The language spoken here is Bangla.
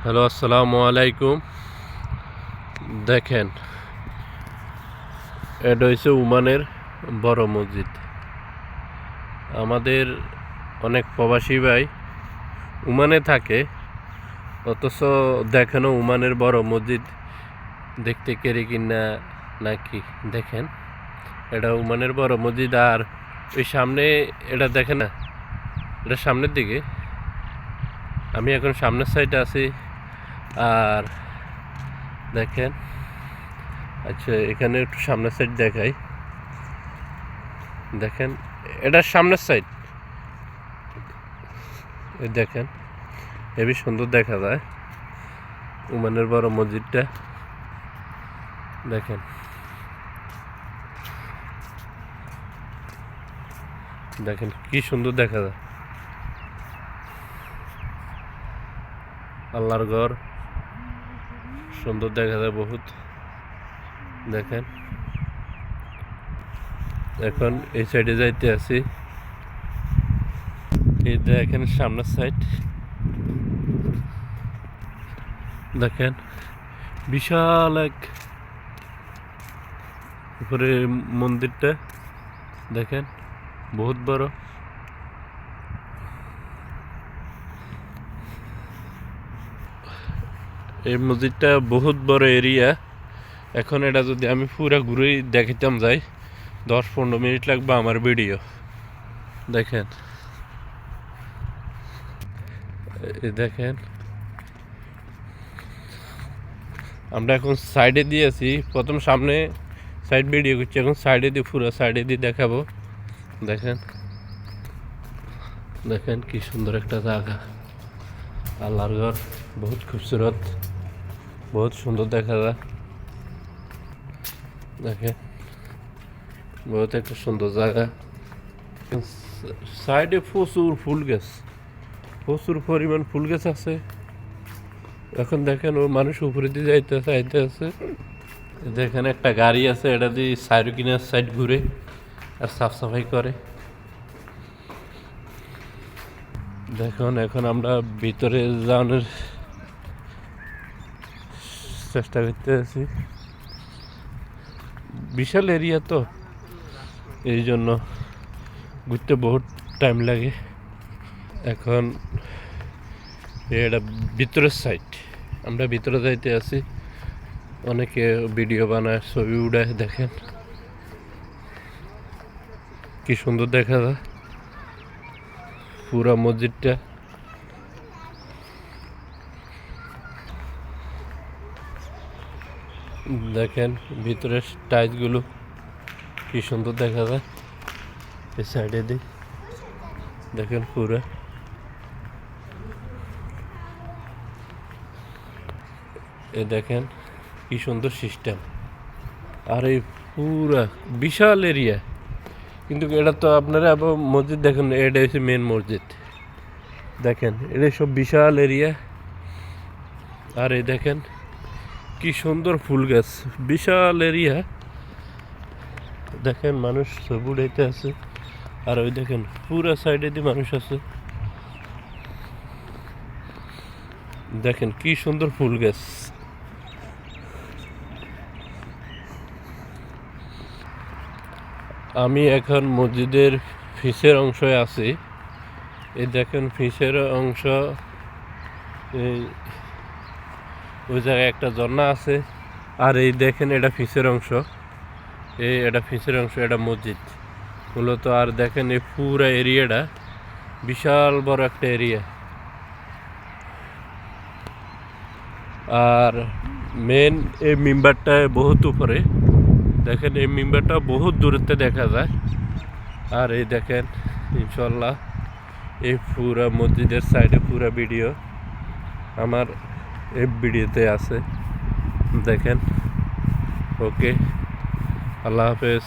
হ্যালো, আসসালামু আলাইকুম। দেখেন, এটা হচ্ছে ওমানের বড় মসজিদ। আমাদের অনেক প্রবাসী ভাই ওমানে থাকে, অথচ দেখেন ওমানের বড় মসজিদ দেখতে কেড়ে কিনা নাকি। দেখেন, এটা ওমানের বড় মসজিদ। আর ওই সামনে এটা দেখেন না, এটা সামনের দিকে। আমি এখন সামনের সাইডে আছি। আর দেখেন, আচ্ছা এখানে একটু সামনের সাইড দেখাই। দেখেন, এটার সামনের সাইড দেখেন, হেবি সুন্দর দেখা যায় ওমানের বড় মসজিদটা। দেখেন, দেখেন কি সুন্দর দেখা যায়। আল্লাহর ঘর সুন্দর দেখা যায় বহুত। দেখেন, এখন এই সাইডে যাইতে আছি। এই দেখেন সামনের সাইড। দেখেন, বিশাল এক উপরে মন্দিরটা। দেখেন, বহুত বড়। এই মসজিদটা বহুত বড় এরিয়া। এখন এটা যদি আমি পুরা ঘুরে দেখাইতাম যাই, 10-15 মিনিট লাগবে আমার ভিডিও। দেখেন, দেখেন আমরা এখন সাইডে দিয়েছি। প্রথম সামনে সাইড ভিডিও করছি, এখন সাইডে দিয়ে পুরো সাইডে দিয়ে দেখাবো। দেখেন, দেখেন কি সুন্দর একটা জায়গা। আল্লাহর ঘর বহুত খুবসুরত, বহুত সুন্দর দেখা যায়। দেখেন, বহুত একটা সুন্দর জায়গা। সাইডে প্রচুর ফুল গাছ, প্রচুর পরিমাণ ফুল গাছ আছে। এখন দেখেন ও মানুষ উপরে দিয়ে যাইতেছে আইতেছে। দেখেন একটা গাড়ি আছে, এটা দিয়ে সাইরকিনার সাইড ঘুরে আর সাফ সাফাই করে। দেখুন, এখন আমরা ভিতরে যাওয়ার চেষ্টা করতে আছি। বিশাল এরিয়া তো, এই জন্য ঘুরতে বহুত টাইম লাগে। এখন এটা ভিতরের সাইড, আমরা ভিতরে যাইতে আছি। অনেকে ভিডিও বানায়, ছবি উড়ায়। দেখেন কি সুন্দর দেখা যায় পুরা মসজিদটা। দেখেন ভিতরের টাইলসগুলো কি সুন্দর দেখা যায়। এই সাইডে দিই দেখেন পুরা। এ দেখেন কি সুন্দর সিস্টেম। আর এই পুরা বিশাল এরিয়া, কিন্তু এটা তো আপনারা আবার মসজিদ দেখেন, এটা হচ্ছে মেন মসজিদ। দেখেন, এটা সব বিশাল এরিয়া। আর এই দেখেন কি সুন্দর ফুল গাছ, বিশাল এরিয়া। দেখেন মানুষ ছবি উড়াইতে আছে। আর ওই দেখেন পুরা সাইডে দিয়ে মানুষ আছে। দেখেন কি সুন্দর ফুল গাছ। আমি এখন মসজিদের ফিসের অংশে আছি। এই দেখেন ফিসের অংশ, এই ওই জায়গায় একটা ঝর্ণা আছে। আর এই দেখেন এটা ফিসের অংশ, এটা ফিসের অংশ, এটা মসজিদ মূলত। আর দেখেন এই পুরা এরিয়াটা বিশাল বড় একটা এরিয়া। আর মেন এই মেম্বারটা বহুত উপরে। দেখেন এই মেম্বারটা বহুত দূরত্বে দেখা যায়। আর এই দেখেন ইনশাল্লাহ এই পুরা মসজিদের সাইডে পুরা ভিডিও আমার এই ভিডিওতে আছে। দেখেন, ওকে, আল্লাহ হাফেজ।